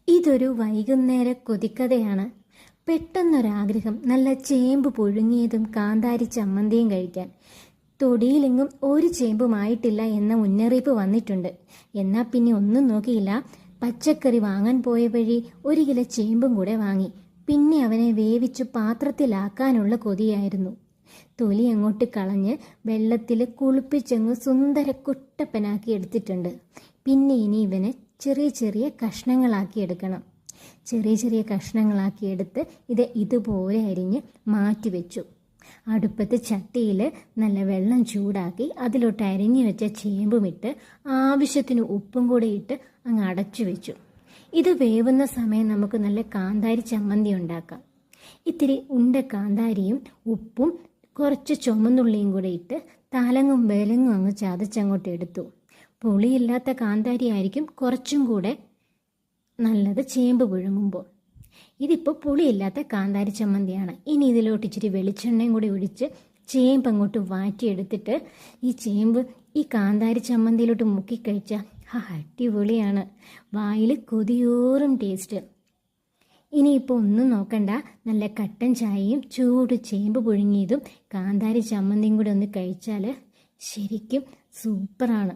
ഇതൊരു വൈകുന്നേര കൊതിക്കഥയാണ്. പെട്ടെന്നൊരാഗ്രഹം നല്ല ചേമ്പ് പുഴുങ്ങിയതും കാന്താരി ചമ്മന്തിയും കഴിക്കാൻ. തൊടിയിലെങ്ങും ഒരു ചേമ്പുമായിട്ടില്ല എന്ന മുന്നറിയിപ്പ് വന്നിട്ടുണ്ട്. എന്നാൽ പിന്നെ ഒന്നും നോക്കിയില്ല, പച്ചക്കറി വാങ്ങാൻ പോയ വഴി 1 കിലോ ചേമ്പും കൂടെ വാങ്ങി. പിന്നെ അവനെ വേവിച്ചു പാത്രത്തിലാക്കാനുള്ള കൊതിയായിരുന്നു. തൊലി അങ്ങോട്ട് കളഞ്ഞ് വെള്ളത്തിൽ കുളിപ്പിച്ചങ്ങ് സുന്ദര കുട്ടപ്പനാക്കി എടുത്തിട്ടുണ്ട്. പിന്നെ ഇനി ഇവനെ ചെറിയ ചെറിയ കഷ്ണങ്ങളാക്കി എടുക്കണം. ചെറിയ ചെറിയ കഷ്ണങ്ങളാക്കി എടുത്ത് ഇതുപോലെ അരിഞ്ഞ് മാറ്റി വെച്ചു. അടുപ്പത്ത് ചട്ടിയിൽ നല്ല വെള്ളം ചൂടാക്കി അതിലോട്ട് അരിഞ്ഞു വെച്ച ചേമ്പുമിട്ട് ആവശ്യത്തിന് ഉപ്പും കൂടെ ഇട്ട് അങ്ങ് അടച്ചു വെച്ചു. ഇത് വേവുന്ന സമയം നമുക്ക് നല്ല കാന്താരി ചമ്മന്തി ഉണ്ടാക്കാം. ഇത്തിരി ഉണ്ട കാന്താരിയും ഉപ്പും കുറച്ച് ചുമന്നുള്ളിയും കൂടെ ഇട്ട് തലങ്ങും വിലങ്ങും അങ്ങ് ചതച്ചങ്ങോട്ട് എടുത്തു. പുളിയില്ലാത്ത കാന്താരി ആയിരിക്കും കുറച്ചും കൂടെ നല്ലത് ചേമ്പ് പുഴുങ്ങുമ്പോൾ. ഇതിപ്പോൾ പുളിയില്ലാത്ത കാന്താരി ചമ്മന്തിയാണ്. ഇനി ഇതിലോട്ട് ഇച്ചിരി വെളിച്ചെണ്ണയും കൂടി ഒഴിച്ച് ചേമ്പ് അങ്ങോട്ട് വാറ്റിയെടുത്തിട്ട് ഈ ചേമ്പ് ഈ കാന്താരി ചമ്മന്തിയിലോട്ട് മുക്കിക്കഴിച്ചാൽ അടിപൊളിയാണ്. വായിൽ കൊതിയോറും ടേസ്റ്റ്. ഇനിയിപ്പോൾ ഒന്നും നോക്കണ്ട, നല്ല കട്ടൻ ചായയും ചൂട് ചേമ്പ് പുഴുങ്ങിയതും കാന്താരി ചമ്മന്തിയും കൂടി ഒന്ന് കഴിച്ചാൽ ശരിക്കും സൂപ്പറാണ്.